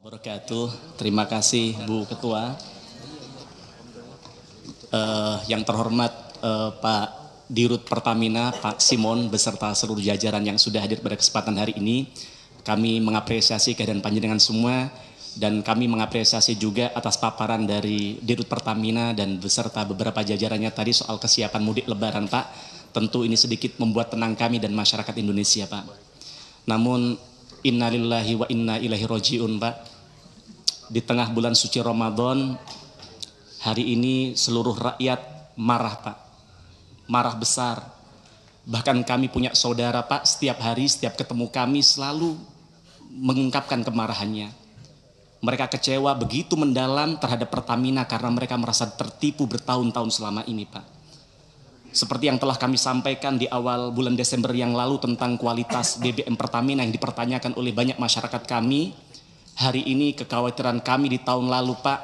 Wabarakatuh. Terima kasih Bu Ketua. Yang terhormat Pak Dirut Pertamina, Pak Simon beserta seluruh jajaran yang sudah hadir pada kesempatan hari ini. Kami mengapresiasi kehadiran panjenengan semua dan kami mengapresiasi juga atas paparan dari Dirut Pertamina dan beserta beberapa jajarannya tadi soal kesiapan mudik Lebaran, Pak. Tentu ini sedikit membuat tenang kami dan masyarakat Indonesia, Pak. Namun innalillahi wa inna ilaihi roji'un, Pak. Di tengah bulan suci Ramadan, hari ini seluruh rakyat marah, Pak. Marah besar. Bahkan kami punya saudara, Pak, setiap hari, setiap ketemu kami selalu mengungkapkan kemarahannya. Mereka kecewa begitu mendalam terhadap Pertamina karena mereka merasa tertipu bertahun-tahun selama ini, Pak. Seperti yang telah kami sampaikan di awal bulan Desember yang lalu tentang kualitas BBM Pertamina yang dipertanyakan oleh banyak masyarakat kami, hari ini kekhawatiran kami di tahun lalu, Pak,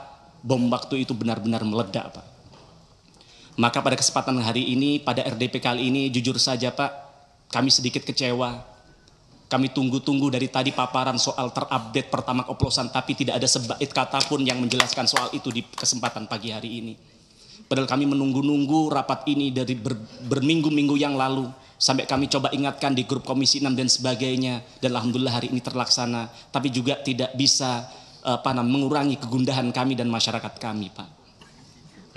bom waktu itu benar-benar meledak, Pak. Maka pada kesempatan hari ini, pada RDP kali ini, jujur saja, Pak, kami sedikit kecewa. Kami tunggu-tunggu dari tadi paparan soal terupdate Pertamax oplosan, tapi tidak ada sebait kata pun yang menjelaskan soal itu di kesempatan pagi hari ini. Padahal kami menunggu-nunggu rapat ini dari berminggu-minggu yang lalu. Sampai kami coba ingatkan di grup Komisi 6 dan sebagainya. Dan alhamdulillah hari ini terlaksana. Tapi juga tidak bisa mengurangi kegundahan kami dan masyarakat kami, Pak.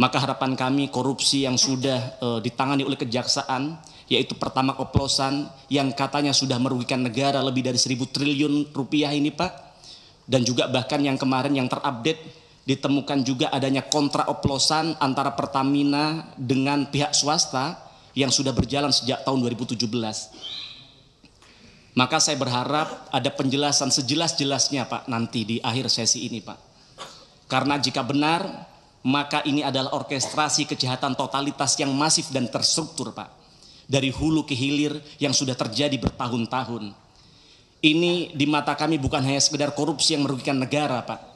Maka harapan kami korupsi yang sudah ditangani oleh kejaksaan, yaitu Pertamax oplosan yang katanya sudah merugikan negara lebih dari 1.000 triliun rupiah ini, Pak. Dan juga bahkan yang kemarin yang terupdate, ditemukan juga adanya kontrak oplosan antara Pertamina dengan pihak swasta yang sudah berjalan sejak tahun 2017. Maka saya berharap ada penjelasan sejelas-jelasnya, Pak, nanti di akhir sesi ini, Pak. Karena jika benar, maka ini adalah orkestrasi kejahatan totalitas yang masif dan terstruktur, Pak. Dari hulu ke hilir yang sudah terjadi bertahun-tahun. Ini di mata kami bukan hanya sekedar korupsi yang merugikan negara, Pak.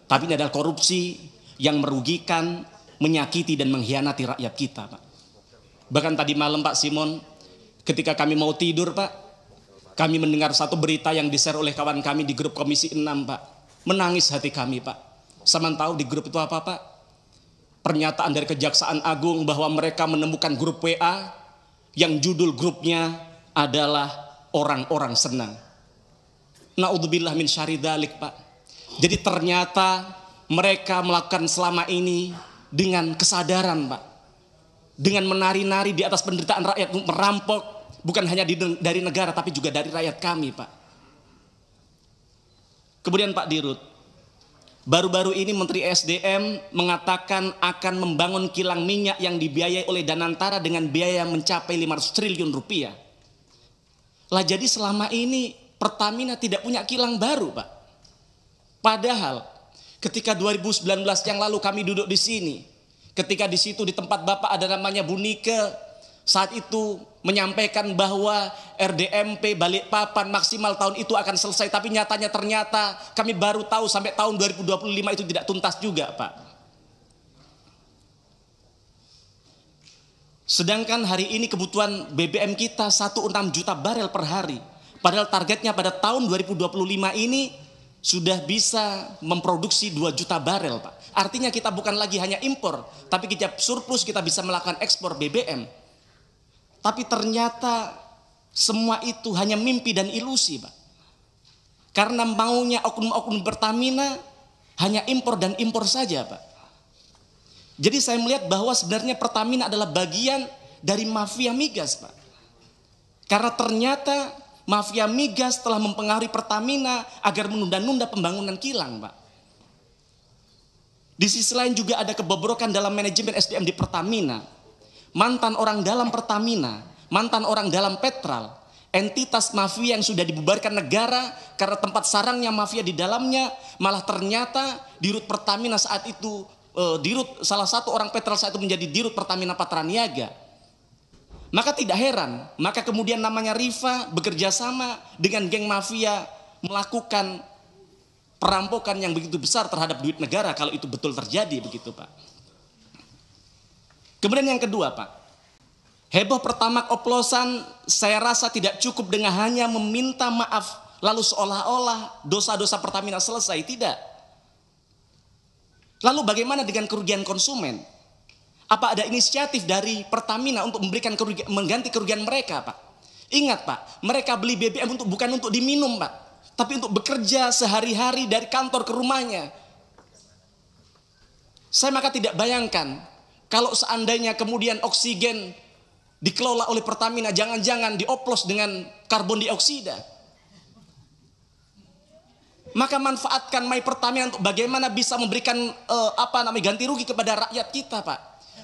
Tapi ini adalah korupsi yang merugikan, menyakiti dan mengkhianati rakyat kita, Pak. Bahkan tadi malam, Pak Simon, ketika kami mau tidur, Pak, kami mendengar satu berita yang di-share oleh kawan kami di grup Komisi 6, Pak. Menangis hati kami, Pak. Sama tahu di grup itu apa, Pak? Pernyataan dari Kejaksaan Agung bahwa mereka menemukan grup WA yang judul grupnya adalah orang-orang senang. Na'udzubillah min syarri dzalik, Pak. Jadi ternyata mereka melakukan selama ini dengan kesadaran, Pak. Dengan menari-nari di atas penderitaan rakyat, merampok bukan hanya dari negara tapi juga dari rakyat kami, Pak. Kemudian Pak Dirut, baru-baru ini Menteri SDM mengatakan akan membangun kilang minyak yang dibiayai oleh Danantara dengan biaya mencapai 500 triliun rupiah. Lah jadi selama ini Pertamina tidak punya kilang baru, Pak. Padahal ketika 2019 yang lalu kami duduk di sini, ketika di situ di tempat Bapak ada namanya Bu Nike, saat itu menyampaikan bahwa RDMP Balikpapan maksimal tahun itu akan selesai, tapi nyatanya ternyata kami baru tahu sampai tahun 2025 itu tidak tuntas juga, Pak. Sedangkan hari ini kebutuhan BBM kita 1,6 juta barel per hari. Padahal targetnya pada tahun 2025 ini sudah bisa memproduksi 2 juta barel, Pak. Artinya kita bukan lagi hanya impor, tapi kita surplus, kita bisa melakukan ekspor BBM. Tapi ternyata semua itu hanya mimpi dan ilusi, Pak. Karena maunya oknum-oknum Pertamina hanya impor dan impor saja, Pak. Jadi saya melihat bahwa sebenarnya Pertamina adalah bagian dari mafia migas, Pak. Karena ternyata mafia migas telah mempengaruhi Pertamina agar menunda-nunda pembangunan kilang, Pak. Di sisi lain juga ada kebobrokan dalam manajemen SDM di Pertamina. Mantan orang dalam Pertamina, mantan orang dalam Petral, entitas mafia yang sudah dibubarkan negara karena tempat sarangnya mafia di dalamnya, malah ternyata Dirut Pertamina saat itu, salah satu orang Petral saat itu menjadi Dirut Pertamina Patraniaga. Maka tidak heran, maka kemudian namanya Rifa bekerja sama dengan geng mafia melakukan perampokan yang begitu besar terhadap duit negara kalau itu betul terjadi begitu, Pak. Kemudian yang kedua, Pak, heboh Pertamax oplosan saya rasa tidak cukup dengan hanya meminta maaf Lalu seolah-olah dosa-dosa Pertamina selesai, tidak. Lalu bagaimana dengan kerugian konsumen? Apa ada inisiatif dari Pertamina untuk memberikan mengganti kerugian mereka, Pak? Ingat, Pak, mereka beli BBM bukan untuk diminum, Pak, tapi untuk bekerja sehari-hari dari kantor ke rumahnya. Saya maka tidak bayangkan kalau seandainya kemudian oksigen dikelola oleh Pertamina, jangan-jangan dioplos dengan karbon dioksida. Maka manfaatkan My Pertamina untuk bagaimana bisa memberikan ganti rugi kepada rakyat kita, Pak.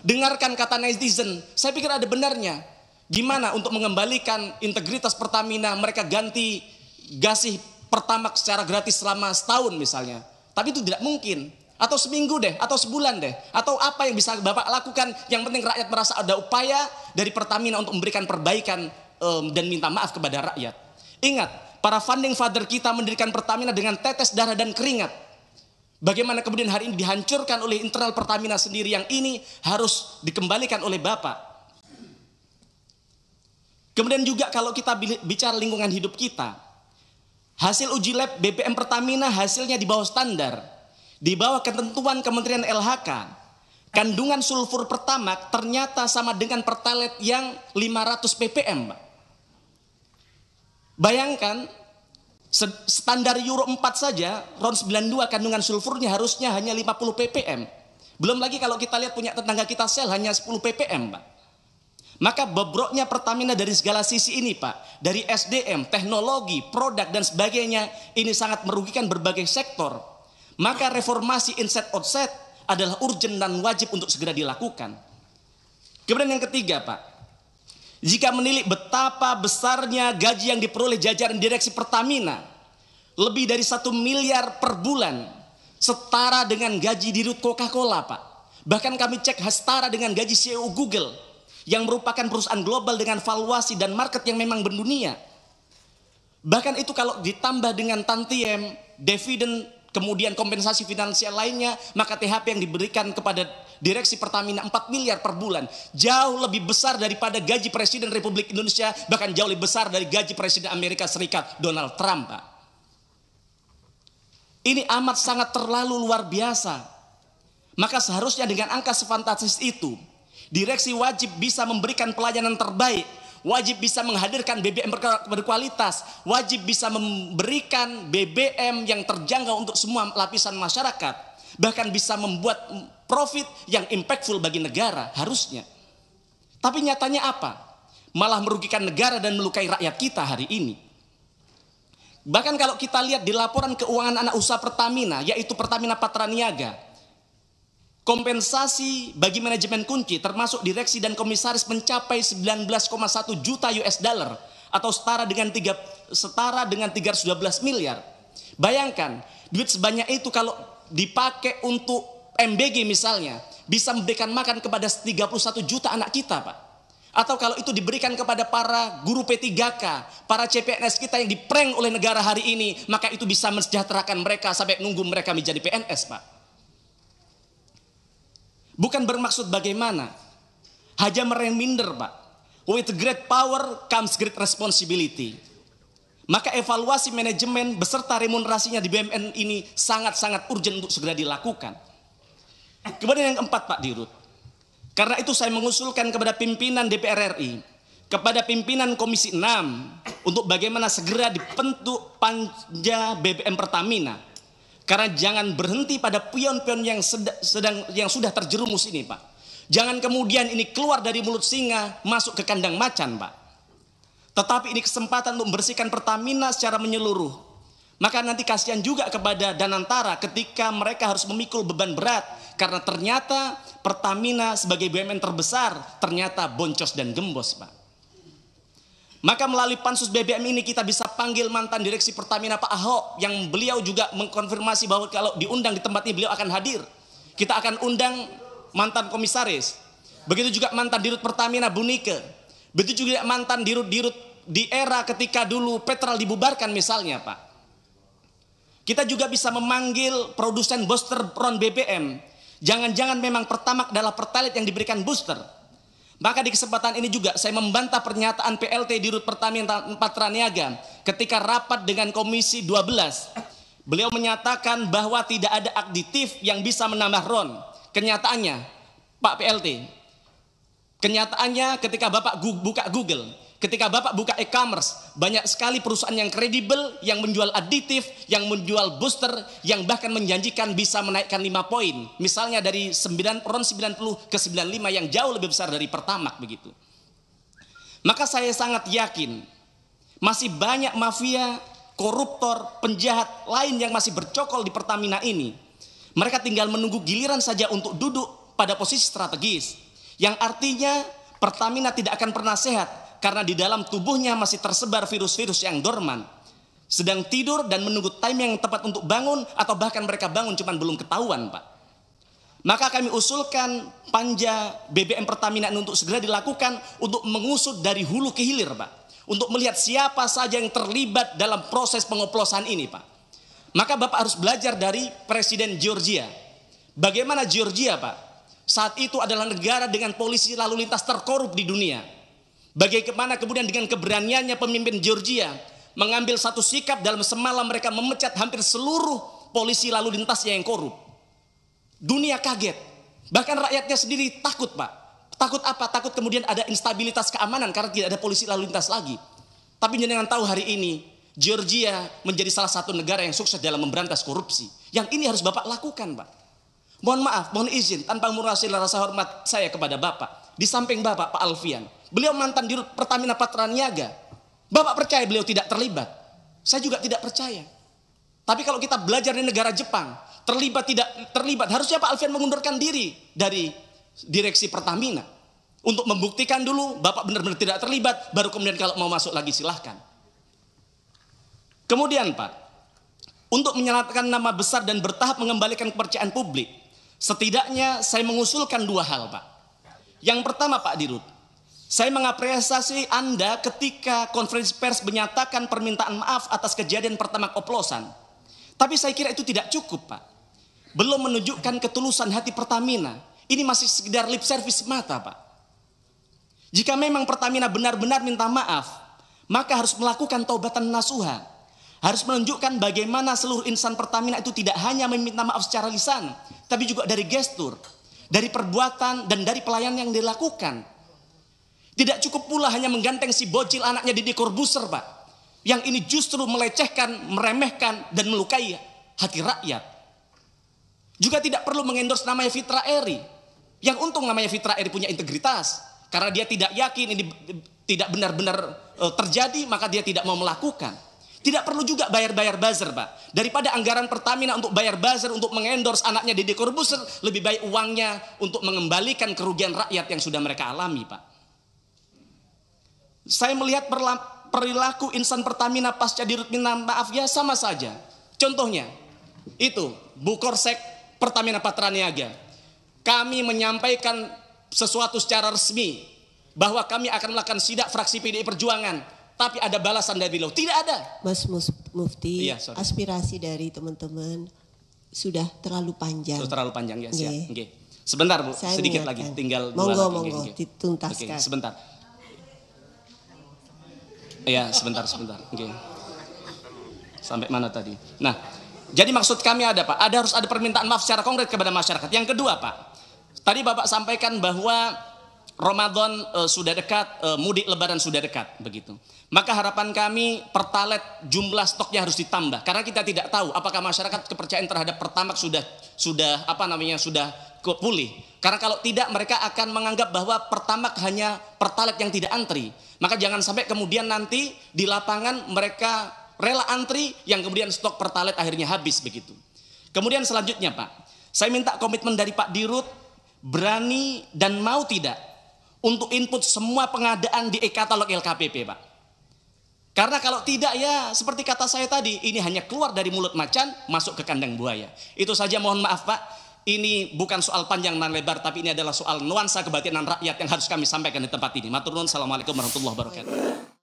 Dengarkan kata netizen, saya pikir ada benarnya. Gimana untuk mengembalikan integritas Pertamina, mereka ganti gasih Pertamax secara gratis selama setahun misalnya. Tapi itu tidak mungkin. Atau seminggu deh, atau sebulan deh. Atau apa yang bisa Bapak lakukan, yang penting rakyat merasa ada upaya dari Pertamina untuk memberikan perbaikan dan minta maaf kepada rakyat. Ingat, para founding father kita mendirikan Pertamina dengan tetes darah dan keringat. Bagaimana kemudian hari ini dihancurkan oleh internal Pertamina sendiri, yang ini harus dikembalikan oleh Bapak. Kemudian juga kalau kita bicara lingkungan hidup kita, hasil uji lab BBM Pertamina hasilnya di bawah standar, di bawah ketentuan Kementerian LHK. Kandungan sulfur Pertamax ternyata sama dengan Pertalite yang 500 ppm, Pak. Bayangkan, standar Euro 4 saja, RON 92 kandungan sulfurnya harusnya hanya 50 ppm. Belum lagi kalau kita lihat punya tetangga kita Shell hanya 10 ppm, Pak. Maka bobroknya Pertamina dari segala sisi ini, Pak. Dari SDM, teknologi, produk dan sebagainya, ini sangat merugikan berbagai sektor. Maka reformasi inside outside adalah urgent dan wajib untuk segera dilakukan. Kemudian yang ketiga, Pak. Jika menilik betapa besarnya gaji yang diperoleh jajaran direksi Pertamina, lebih dari 1 miliar per bulan, setara dengan gaji dirut Coca-Cola, Pak. Bahkan kami cek setara dengan gaji CEO Google, yang merupakan perusahaan global dengan valuasi dan market yang memang mendunia. Bahkan itu kalau ditambah dengan tantiem, dividen, kemudian kompensasi finansial lainnya, maka THP yang diberikan kepada direksi Pertamina 4 miliar per bulan. Jauh lebih besar daripada gaji Presiden Republik Indonesia, bahkan jauh lebih besar dari gaji Presiden Amerika Serikat Donald Trump, Pak. Ini amat sangat terlalu luar biasa. Maka seharusnya dengan angka sefantastis itu, direksi wajib bisa memberikan pelayanan terbaik, wajib bisa menghadirkan BBM berkualitas, wajib bisa memberikan BBM yang terjangkau untuk semua lapisan masyarakat, bahkan bisa membuat profit yang impactful bagi negara harusnya. Tapi nyatanya apa? Malah merugikan negara dan melukai rakyat kita hari ini. Bahkan kalau kita lihat di laporan keuangan anak usaha Pertamina, yaitu Pertamina Patraniaga, kompensasi bagi manajemen kunci termasuk direksi dan komisaris mencapai 19,1 juta US dollar atau setara dengan 312 miliar. Bayangkan, duit sebanyak itu kalau dipakai untuk MBG misalnya, bisa memberikan makan kepada 31 juta anak kita, Pak. Atau kalau itu diberikan kepada para guru P3K, para CPNS kita yang diprank oleh negara hari ini, maka itu bisa mensejahterakan mereka sampai nunggu mereka menjadi PNS, Pak. Bukan bermaksud bagaimana, hanya mereminder, Pak. With great power comes great responsibility. Maka evaluasi manajemen beserta remunerasinya di BUMN ini sangat-sangat urgent untuk segera dilakukan. Kemudian yang keempat, Pak Dirut. Karena itu saya mengusulkan kepada pimpinan DPR RI, kepada pimpinan Komisi 6, untuk bagaimana segera dibentuk panja BBM Pertamina. Karena jangan berhenti pada pion-pion yang sudah terjerumus ini, Pak. Jangan kemudian ini keluar dari mulut singa masuk ke kandang macan, Pak. Tetapi ini kesempatan untuk membersihkan Pertamina secara menyeluruh. Maka nanti kasihan juga kepada Danantara ketika mereka harus memikul beban berat. Karena ternyata Pertamina sebagai BUMN terbesar ternyata boncos dan gembos, Pak. Maka melalui pansus BBM ini kita bisa panggil mantan direksi Pertamina Pak Ahok, yang beliau juga mengkonfirmasi bahwa kalau diundang di tempat ini beliau akan hadir. Kita akan undang mantan komisaris. Begitu juga mantan dirut Pertamina Bu Nike. Begitu juga mantan dirut-dirut di era ketika dulu Petral dibubarkan misalnya, Pak. Kita juga bisa memanggil produsen booster RON BBM. Jangan-jangan memang Pertamax adalah Pertalite yang diberikan booster. Maka di kesempatan ini juga saya membantah pernyataan PLT Dirut Pertamina Patraniaga ketika rapat dengan Komisi 12. Beliau menyatakan bahwa tidak ada aditif yang bisa menambah RON. Kenyataannya, Pak PLT, kenyataannya ketika Bapak buka Google, ketika Bapak buka e-commerce, banyak sekali perusahaan yang kredibel, yang menjual aditif, yang menjual booster, yang bahkan menjanjikan bisa menaikkan 5 poin. Misalnya dari RON 90 ke 95 yang jauh lebih besar dari Pertamax begitu. Maka saya sangat yakin masih banyak mafia, koruptor, penjahat lain yang masih bercokol di Pertamina ini. Mereka tinggal menunggu giliran saja untuk duduk pada posisi strategis. Yang artinya Pertamina tidak akan pernah sehat karena di dalam tubuhnya masih tersebar virus-virus yang dorman. Sedang tidur dan menunggu time yang tepat untuk bangun, atau bahkan mereka bangun cuman belum ketahuan, Pak. Maka kami usulkan panja BBM Pertamina ini untuk segera dilakukan untuk mengusut dari hulu ke hilir, Pak. Untuk melihat siapa saja yang terlibat dalam proses pengoplosan ini, Pak. Maka Bapak harus belajar dari Presiden Georgia. Bagaimana Georgia, Pak? Saat itu adalah negara dengan polisi lalu lintas terkorup di dunia. Bagaimana kemudian dengan keberaniannya pemimpin Georgia mengambil satu sikap dalam semalam mereka memecat hampir seluruh polisi lalu lintasnya yang korup. Dunia kaget. Bahkan rakyatnya sendiri takut, Pak. Takut apa? Takut kemudian ada instabilitas keamanan karena tidak ada polisi lalu lintas lagi. Tapi jangan tahu hari ini Georgia menjadi salah satu negara yang sukses dalam memberantas korupsi. Yang ini harus Bapak lakukan, Pak. Mohon maaf, mohon izin tanpa mengurangi rasa hormat saya kepada Bapak. Di samping Bapak, Pak Alfian, beliau mantan Dirut Pertamina Patraniaga. Bapak percaya beliau tidak terlibat? Saya juga tidak percaya. Tapi kalau kita belajar di negara Jepang, terlibat tidak terlibat, harusnya Pak Alfian mengundurkan diri dari direksi Pertamina untuk membuktikan dulu Bapak benar-benar tidak terlibat, baru kemudian kalau mau masuk lagi silahkan. Kemudian, Pak, untuk menyelamatkan nama besar dan bertahap mengembalikan kepercayaan publik, setidaknya saya mengusulkan 2 hal, Pak. Yang pertama, Pak Dirut, saya mengapresiasi Anda ketika konferensi pers menyatakan permintaan maaf atas kejadian Pertamax oplosan. Tapi saya kira itu tidak cukup, Pak. Belum menunjukkan ketulusan hati Pertamina. Ini masih sekedar lip service mata, Pak. Jika memang Pertamina benar-benar minta maaf, maka harus melakukan taubatan nasuha. Harus menunjukkan bagaimana seluruh insan Pertamina itu tidak hanya meminta maaf secara lisan, tapi juga dari gestur, dari perbuatan, dan dari pelayanan yang dilakukan. Tidak cukup pula hanya mengganteng si bocil anaknya Deddy Corbuzier, Pak. Yang ini justru melecehkan, meremehkan, dan melukai hati rakyat. Juga tidak perlu mengendorse namanya Fitra Eri. Yang untung namanya Fitra Eri punya integritas. Karena dia tidak yakin ini tidak benar-benar terjadi, maka dia tidak mau melakukan. Tidak perlu juga bayar-bayar buzzer, Pak. Daripada anggaran Pertamina untuk bayar buzzer, untuk mengendorse anaknya Deddy Corbuzier, lebih baik uangnya untuk mengembalikan kerugian rakyat yang sudah mereka alami, Pak. Saya melihat perilaku insan Pertamina pasca Dirut minta maaf ya sama saja. Contohnya, itu Bukorsek Pertamina Patraniaga. Kami menyampaikan sesuatu secara resmi bahwa kami akan melakukan sidak fraksi PDI Perjuangan, tapi ada balasan dari beliau. Tidak ada. Mas Mufti, iya, aspirasi dari teman-teman sudah terlalu panjang. Sudah terlalu panjang ya, siap. Okay. Sebentar, Bu, saya sedikit ingatkan. lagi, tinggal monggo, dituntaskan. Sebentar. Iya, sebentar. Okay. Sampai mana tadi? Nah, jadi maksud kami ada, Pak, harus ada permintaan maaf secara konkret kepada masyarakat. Yang kedua, Pak, tadi Bapak sampaikan bahwa Ramadan sudah dekat, mudik Lebaran sudah dekat, begitu. Maka harapan kami Pertalite jumlah stoknya harus ditambah, karena kita tidak tahu apakah masyarakat kepercayaan terhadap Pertamax sudah pulih. Karena kalau tidak, mereka akan menganggap bahwa Pertamax hanya Pertalite yang tidak antri. Maka jangan sampai kemudian nanti di lapangan mereka rela antri, yang kemudian stok Pertalite akhirnya habis begitu. Kemudian selanjutnya, Pak, saya minta komitmen dari Pak Dirut, berani dan mau tidak untuk input semua pengadaan di e-katalog LKPP, Pak. Karena kalau tidak, ya seperti kata saya tadi, ini hanya keluar dari mulut macan masuk ke kandang buaya. Itu saja, mohon maaf, Pak. Ini bukan soal panjang dan lebar, tapi ini adalah soal nuansa kebatinan rakyat yang harus kami sampaikan di tempat ini. Matur nuwun, assalamualaikum warahmatullahi wabarakatuh.